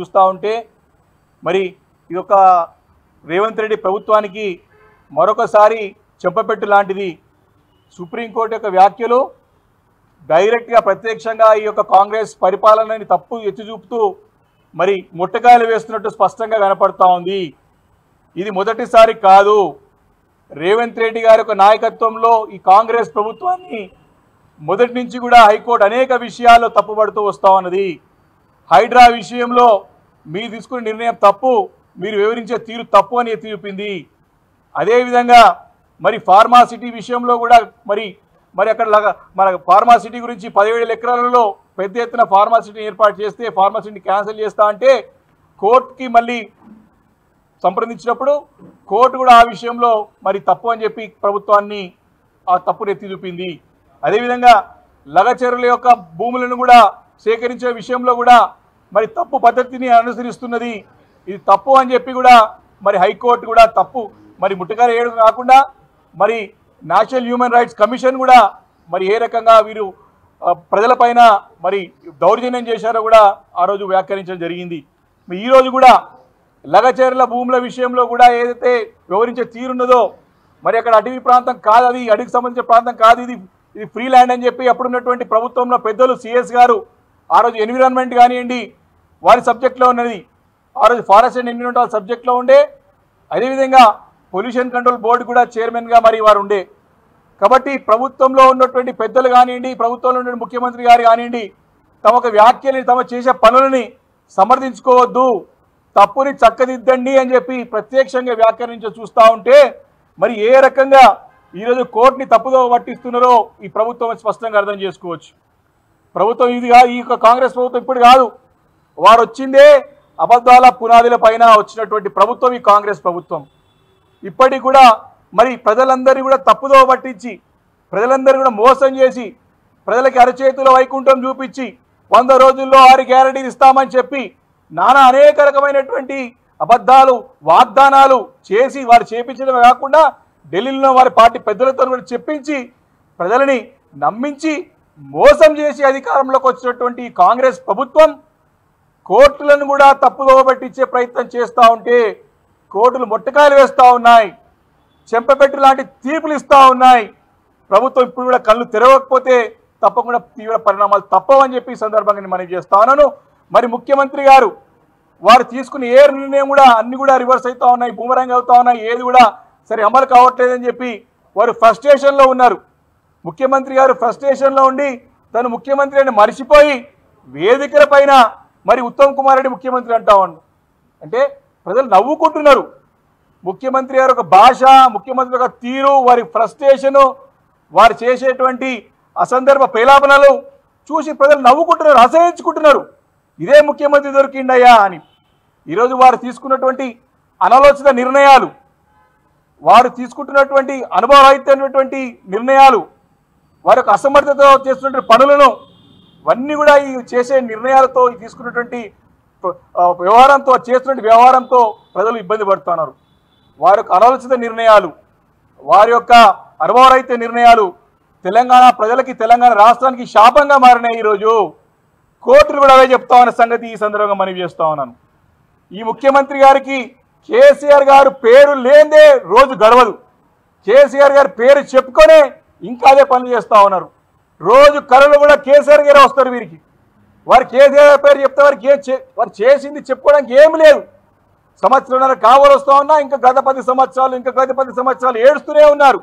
చూస్తూ ఉంటే మరి ఇదొక రేవంత్ రెడ్డి ప్రభుత్వానికి మరొకసారి చెప్పపెట్టు లాంటిది. సుప్రీంకోర్టు యొక్క వ్యాఖ్యలు డైరెక్ట్గా ప్రత్యక్షంగా ఈ యొక్క కాంగ్రెస్ పరిపాలనని తప్పు ఎత్తి చూపుతూ మరి ముట్టకాయలు వేస్తున్నట్టు స్పష్టంగా కనపడతా ఉంది. ఇది మొదటిసారి కాదు. రేవంత్ రెడ్డి గారి యొక్క నాయకత్వంలో ఈ కాంగ్రెస్ ప్రభుత్వాన్ని మొదటి నుంచి కూడా హైకోర్టు అనేక విషయాల్లో తప్పుపడుతూ వస్తూ ఉన్నది. హైడ్రా విషయంలో మీరు తీసుకునే నిర్ణయం తప్పు, మీరు వివరించే తీరు తప్పు అని ఎత్తి చూపింది. అదేవిధంగా మరి ఫార్మాసిటీ విషయంలో కూడా మరి అక్కడ మన ఫార్మాసిటీ గురించి 17,000 ఎకరాలలో పెద్ద ఎత్తున ఫార్మాసిటీని ఏర్పాటు చేస్తే ఫార్మాసిటీని క్యాన్సిల్ చేస్తా అంటే కోర్టుకి మళ్ళీ సంప్రదించినప్పుడు కోర్టు కూడా ఆ విషయంలో మరి తప్పు అని చెప్పి ప్రభుత్వాన్ని ఆ తప్పును ఎత్తి చూపింది. అదేవిధంగా లగచర్ల యొక్క భూములను కూడా సేకరించే విషయంలో కూడా మరి తప్పు పద్ధతిని అనుసరిస్తున్నది. ఇది తప్పు అని చెప్పి కూడా మరి హైకోర్టు కూడా తప్పు మరి ముట్టకాయ వేయడం కాకుండా మరి నేషనల్ హ్యూమన్ రైట్స్ కమిషన్ కూడా మరి ఏ రకంగా వీరు ప్రజలపైన మరి దౌర్జన్యం చేశారో కూడా ఆ రోజు వ్యాఖ్యానించడం జరిగింది. ఈరోజు కూడా లగచర్ల భూముల విషయంలో కూడా ఏదైతే వివరించే తీరున్నదో మరి అక్కడ అటవీ ప్రాంతం కాదు, అది అడవికి సంబంధించిన ప్రాంతం కాదు, ఇది ఫ్రీ ల్యాండ్ అని చెప్పి అప్పుడున్నటువంటి ప్రభుత్వంలో పెద్దలు సిఎస్ గారు ఆ రోజు ఎన్విరాన్మెంట్ కానివ్వండి వారి సబ్జెక్ట్లో ఉన్నది, ఆ రోజు ఫారెస్ట్ అండ్ ఎన్విరాన్మెంటల్ సబ్జెక్ట్లో ఉండే, అదేవిధంగా పొల్యూషన్ కంట్రోల్ బోర్డు కూడా చైర్మన్గా మరి వారు ఉండే. కాబట్టి ప్రభుత్వంలో ఉన్నటువంటి పెద్దలు కానివ్వండి, ప్రభుత్వంలో ఉన్న ముఖ్యమంత్రి గారు కానివ్వండి, తమ వ్యాఖ్యలని తమ చేసే పనులని సమర్థించుకోవద్దు, తప్పుని చక్కదిద్దండి అని చెప్పి ప్రత్యక్షంగా వ్యాఖ్యానించి చూస్తూ ఉంటే మరి ఏ రకంగా ఈరోజు కోర్టుని తప్పుదో పట్టిస్తున్నారో ఈ ప్రభుత్వం స్పష్టంగా అర్థం చేసుకోవచ్చు. ప్రభుత్వం ఇది ఈ యొక్క కాంగ్రెస్ ప్రభుత్వం ఇప్పుడు కాదు, వారు వచ్చిందే అబద్ధాల పునాదుల పైన వచ్చినటువంటి ప్రభుత్వం ఈ కాంగ్రెస్ ప్రభుత్వం. ఇప్పటికి కూడా మరి ప్రజలందరినీ కూడా తప్పుదో పట్టించి ప్రజలందరినీ కూడా మోసం చేసి ప్రజలకి అరచేతుల వైకుంఠం చూపించి 100 రోజుల్లో 6 గ్యారెంటీలు ఇస్తామని చెప్పి నానా అనేక రకమైనటువంటి అబద్ధాలు వాగ్దానాలు చేసి వారు చేపించడమే కాకుండా ఢిల్లీలో వారి పార్టీ పెద్దలతో కూడా చెప్పించి ప్రజలని నమ్మించి మోసం చేసి అధికారంలోకి వచ్చినటువంటి కాంగ్రెస్ ప్రభుత్వం కోర్టులను కూడా తప్పుదో పట్టించే ప్రయత్నం చేస్తూ ఉంటే కోర్టులు మొట్టకాయలు వేస్తూ ఉన్నాయి, చెంపపెట్టు లాంటి తీర్పులు ఇస్తూ ఉన్నాయి. ప్రభుత్వం ఇప్పుడు కూడా కళ్ళు తెరవకపోతే తప్పకుండా తీవ్ర పరిణామాలు తప్పవని చెప్పి ఈ సందర్భంగా నేను మనవి చేస్తా ఉన్నాను. మరి ముఖ్యమంత్రి గారు వారు తీసుకున్న ఏ నిర్ణయం కూడా అన్ని కూడా రివర్స్ అవుతూ ఉన్నాయి, బూమరాంగ్ అవుతూ ఉన్నాయి, ఏది కూడా సరే అమలు కావట్లేదని చెప్పి వారు ఫ్రస్ట్రేషన్లో ఉన్నారు. ముఖ్యమంత్రి గారు ఫ్రస్ట్రేషన్లో ఉండి తను ముఖ్యమంత్రి అని మరిచిపోయి వేదికల పైన మరి ఉత్తమ్ కుమార్ రెడ్డి ముఖ్యమంత్రి అంటా ఉన్నాడు. అంటే ప్రజలు నవ్వుకుంటున్నారు. ముఖ్యమంత్రి గారు ఒక భాష, ముఖ్యమంత్రి యొక్క తీరు, వారి ఫ్రస్ట్రేషను, వారు చేసేటువంటి అసందర్భ పేలాపనలు చూసి ప్రజలు నవ్వుకుంటున్నారు, అసహించుకుంటున్నారు. ఇదే ముఖ్యమంత్రి దొరికిండయ్యా అని. ఈరోజు వారు తీసుకున్నటువంటి అనాలోచిత నిర్ణయాలు, వారు తీసుకుంటున్నటువంటి అనుభవరహితమైనటువంటి నిర్ణయాలు, వారి యొక్క అసమర్థతతో చేస్తున్నటువంటి పనులను ఇవన్నీ కూడా ఈ చేసే నిర్ణయాలతో తీసుకున్నటువంటి వ్యవహారంతో చేస్తున్న వ్యవహారంతో ప్రజలు ఇబ్బంది పడుతున్నారు. వారి యొక్క అనాలోచిత నిర్ణయాలు, వారి యొక్క అనుభవరహిత నిర్ణయాలు తెలంగాణ ప్రజలకి, తెలంగాణ రాష్ట్రానికి శాపంగా మారినాయి. ఈరోజు కోర్టులు కూడా అవే చెప్తా ఉన్న సంగతి ఈ సందర్భంగా మనవి చేస్తా ఉన్నాను. ఈ ముఖ్యమంత్రి గారికి కేసీఆర్ గారు పేరు లేదే రోజు గడవదు. కేసీఆర్ గారి పేరు చెప్పుకొనే ఇంకా అదే పనులు చేస్తూ ఉన్నారు. రోజు కళలు కూడా కేసీఆర్ గారే వస్తారు వీరికి. వారు కేసీఆర్ పేరు చెప్తే వారు చేసింది చెప్పుకోవడానికి ఏమి లేదు. సంవత్సరంన్నర కావాలి వస్తూ ఉన్నా ఇంకా గత 10 సంవత్సరాలు ఏడుస్తూనే ఉన్నారు.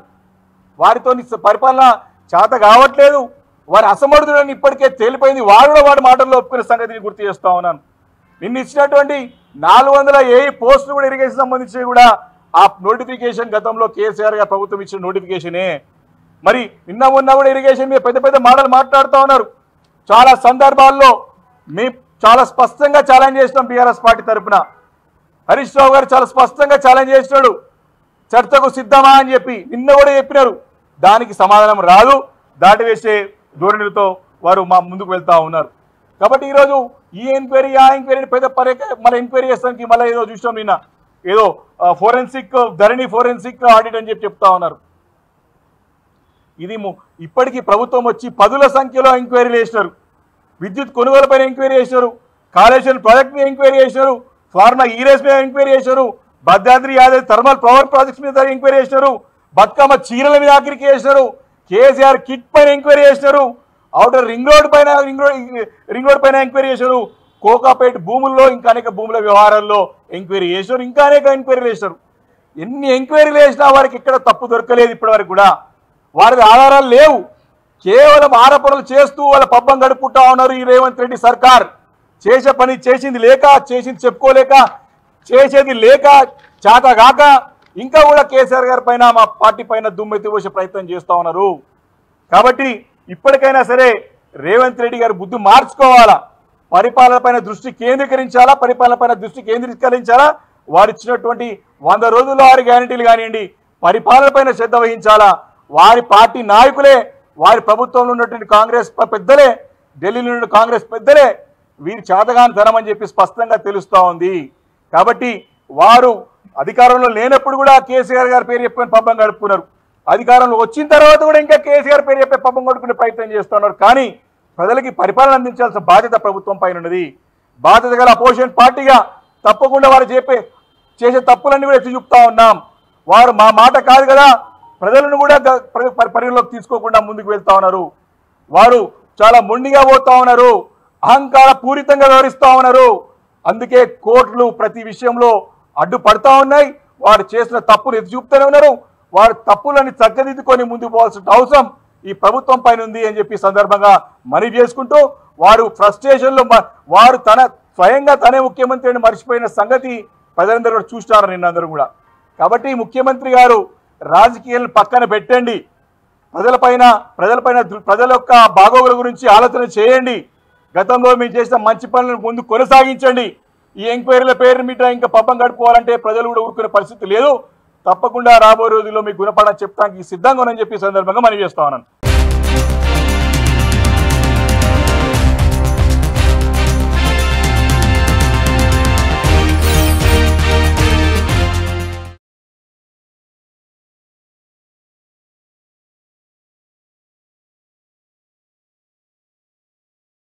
వారితో పరిపాలన చేత కావట్లేదు, వారి అసమర్థులని ఇప్పటికే తేలిపోయింది. వారు కూడా వాడి మాటల్లో ఒప్పుకునే సంగతిని గుర్తు చేస్తూ ఉన్నాను. నిన్న ఇచ్చినటువంటి 400 పోస్టులు కూడా ఇరిగేషన్ సంబంధించి కూడా ఆ నోటిఫికేషన్ గతంలో కేసీఆర్ గారు ప్రభుత్వం ఇచ్చిన నోటిఫికేషనే. మరి నిన్న మొన్న కూడా ఇరిగేషన్ మీద పెద్ద పెద్ద మాటలు మాట్లాడుతూ ఉన్నారు. చాలా సందర్భాల్లో మేము చాలా స్పష్టంగా ఛాలెంజ్ చేసినాం. బీఆర్ఎస్ పార్టీ తరఫున హరీష్ రావు గారు చాలా స్పష్టంగా ఛాలెంజ్ చేసినాడు, చర్చకు సిద్ధమా అని చెప్పి. నిన్న కూడా చెప్పినారు, దానికి సమాధానం రాదు, దాటివేసే ధోరణితో వారు ముందుకు వెళ్తూ ఉన్నారు. కాబట్టి ఈరోజు ఈ ఎంక్వైరీ ఆ ఎంక్వైరీని పెద్ద మళ్ళీ ఎంక్వైరీ చేస్తానికి మళ్ళీ ఏదో చూసాం నిన్న, ఏదో ధరణి ఫోరెన్సిక్ ఆడిట్ అని చెప్తా ఉన్నారు. ఇది ఇప్పటికీ ప్రభుత్వం వచ్చి 10ల సంఖ్యలో ఎంక్వైరీలు చేసినారు. విద్యుత్ కొనుగోలుపైన ఎంక్వైరీ చేసినారు, కాళేశ్వరం ప్రాజెక్ట్ మీద ఎంక్వైరీ చేసినారు, ఫార్మా ఈరేస్ మీద ఎంక్వైరీ చేశారు, Bhadradri Yadav thermal power projects మీద ఎంక్వైరీ చేసినారు, బతుకమ్మ చీరల మీద ఆఖరికి చేసినారు, కేసీఆర్ కిట్ పైన ఎంక్వైరీ చేసినారు, అవుటర్ రింగ్ రోడ్ పైన ఎంక్వైరీ చేశారు, కోకాపేట భూముల్లో ఇంకా అనేక భూముల వ్యవహారాల్లో ఎంక్వైరీ చేశారు, ఇంకా అనేక ఎంక్వైరీలు చేశారు. ఎన్ని ఎంక్వైరీలు చేసినా వారికి ఇక్కడ తప్పు దొరకలేదు. ఇప్పటి వరకు కూడా వారికి ఆధారాలు లేవు. కేవలం ఆరోపణలు చేస్తూ వాళ్ళ పబ్బం గడుపుకుంటా ఉన్నారు ఈ రేవంత్ రెడ్డి సర్కార్. చేసే పని చేసింది లేక, చేసింది చెప్పుకోలేక, చేసేది లేక, చేతగాక ఇంకా కూడా కేసీఆర్ గారి పైన మా పార్టీ పైన దుమ్మెత్తి పోసే ప్రయత్నం చేస్తూ ఉన్నారు. కాబట్టి ఇప్పటికైనా సరే రేవంత్ రెడ్డి గారు బుద్ధి మార్చుకోవాలా, పరిపాలన పైన దృష్టి కేంద్రీకరించాలా, పరిపాలన పైన దృష్టి కేంద్రీకరించాలా. వారు ఇచ్చినటువంటి 100 రోజుల్లో 6 గ్యారెంటీలు కానివ్వండి, పరిపాలన పైన శ్రద్ధ వహించాలా. వారి పార్టీ నాయకులే, వారి ప్రభుత్వంలో ఉన్నటువంటి కాంగ్రెస్ పెద్దలే, ఢిల్లీలో ఉన్న కాంగ్రెస్ పెద్దలే వీరి చేతగాని ధనం అని చెప్పి స్పష్టంగా తెలుస్తూ ఉంది. కాబట్టి వారు అధికారంలో లేనప్పుడు కూడా కేసీఆర్ గారి పేరు చెప్పుకొని పబ్బం గడుపుకున్నారు. అధికారంలో వచ్చిన తర్వాత కూడా ఇంకా కేసీఆర్ పేరు చెప్పే పబ్బం గడుపుకునే ప్రయత్నం చేస్తున్నారు. కానీ ప్రజలకి పరిపాలన అందించాల్సిన బాధ్యత ప్రభుత్వం పైన ఉన్నది. బాధ్యత గల అపోజిషన్ పార్టీగా తప్పకుండా వారు చేసే తప్పులన్నీ కూడా ఎత్తి చూపుతా ఉన్నాం. వారు మా మాట కాదు కదా, ప్రజలను కూడా పరిగణలోకి తీసుకోకుండా ముందుకు వెళ్తా ఉన్నారు. వారు చాలా మొండిగా పోతా ఉన్నారు, అహంకార పూరితంగా వ్యవహరిస్తూ ఉన్నారు. అందుకే కోర్టులు ప్రతి విషయంలో అడ్డుపడతా ఉన్నాయి. వారు చేసిన తప్పులు ఎత్తి చూపుతూనే ఉన్నారు. వారు తప్పులని చక్కదిద్దుకొని ముందుకు పోవాల్సిన అవసరం ఈ ప్రభుత్వం పైన ఉంది అని చెప్పి సందర్భంగా మనవి చేసుకుంటూ, వారు ఫ్రస్ట్రేషన్లో వారు స్వయంగా తనే ముఖ్యమంత్రిని మర్చిపోయిన సంగతి ప్రజలందరూ కూడా చూస్తున్నారు నిన్నందరూ కూడా. కాబట్టి ముఖ్యమంత్రి గారు రాజకీయాలను పక్కన పెట్టండి, ప్రజల యొక్క బాగోగుల గురించి ఆలోచన చేయండి. గతంలో మీరు చేసిన మంచి పనులను ముందు కొనసాగించండి. ఈ ఎంక్వైరీల పేరు మీద ఇంకా పబ్బం గడుపుకోవాలంటే ప్రజలు కూడా ఊరుకునే పరిస్థితి లేదు. తప్పకుండా రాబోయే రోజుల్లో మీకు గుణపడని చెప్తానికి సిద్ధంగా ఉందని చెప్పి సందర్భంగా మనవి చేస్తా ఉన్నాను.